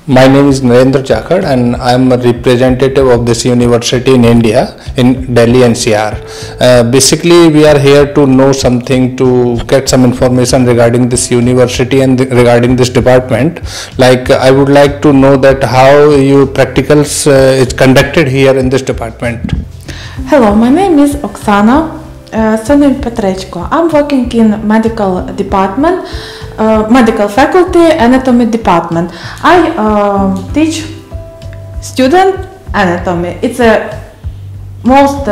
My name is Narendra Chakad and I am a representative of this university in India, in Delhi NCR. Basically, we are here to know something, to get some information regarding this university and regarding this department. Like, I would like to know that how your practicals is conducted here in this department. Hello, my name is Oksana surname Petrechko. I'm working in medical department, medical faculty, anatomy department. I teach student anatomy. It's a most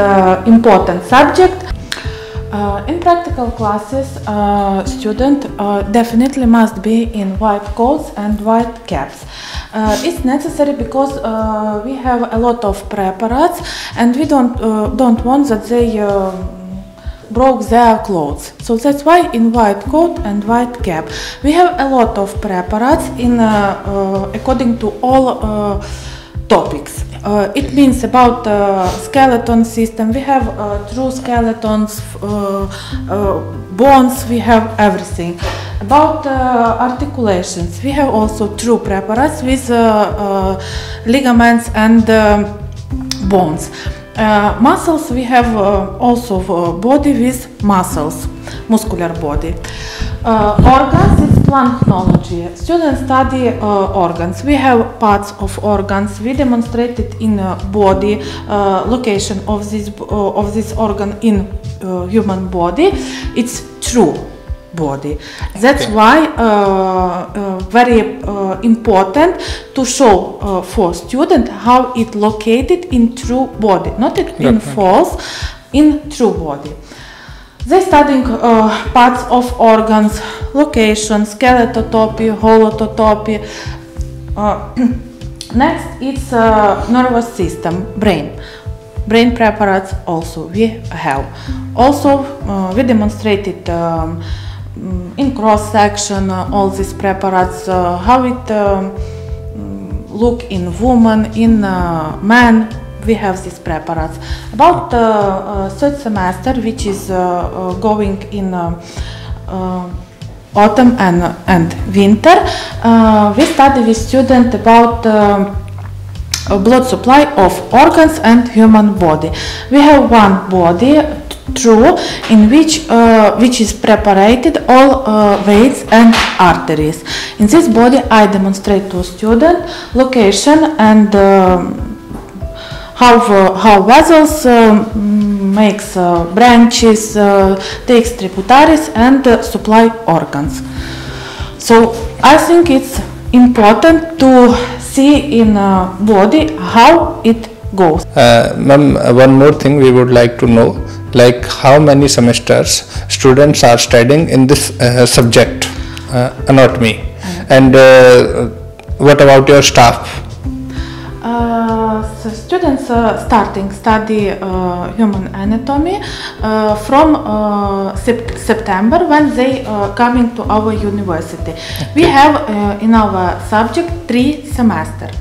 important subject. In practical classes, student definitely must be in white coats and white caps. It's necessary because we have a lot of preparates and we don't want that they broke their clothes. So that's why in white coat and white cap. We have a lot of preparates in according to all topics. It means about skeleton system. We have true skeletons, bones, we have everything. About articulations, we have also true preparates with ligaments and bones. Muscles, we have also body with muscles, muscular body. Organs, it's planchnology. Students study organs. We have parts of organs. We demonstrated in body location of this organ in human body. It's true body. That's why very important to show for student how it located in true body, not in false, in true body. They studying parts of organs, location, skeletotopy, holotopy. Next, it's nervous system, brain. Brain preparates also we have. Also, we demonstrated in cross section all these preparates, how it look in woman, in man. We have these preparates. About third semester, which is going in autumn and winter, we study with students about blood supply of organs and human body. We have one body, true, in which is preparated all veins and arteries. In this body, I demonstrate to student location and how vessels makes branches, takes tributaries and supply organs. So I think it's important to see in body how it goes. Ma'am, one more thing we would like to know, like how many semesters students are studying in this subject, anatomy, and what about your staff? So students study human anatomy from September when they coming to our university. We have in our subject 3 semesters.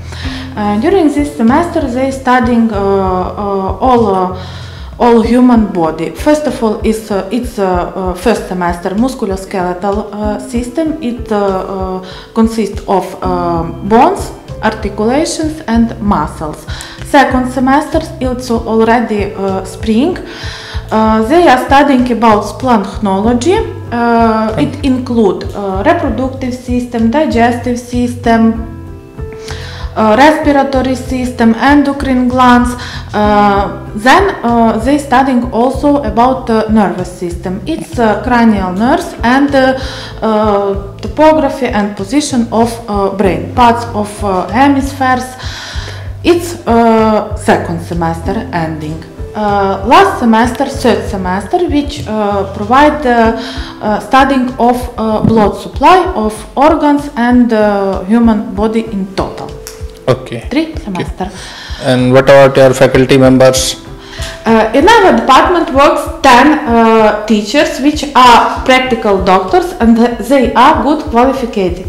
During this semester they studying all human body. First of all, it's first semester musculoskeletal system. It consists of bones, articulations and muscles. Second semester, it's already spring. They are studying about planchnology. It includes reproductive system, digestive system, respiratory system, endocrine glands. Then they studying also about nervous system. It's cranial nerves and topography and position of brain, parts of hemispheres. It's second semester ending. Last semester, third semester, which provide studying of blood supply of organs and human body in total. Okay. 3 semesters. And what about your faculty members? In our department works 10 teachers which are practical doctors and they are good qualified.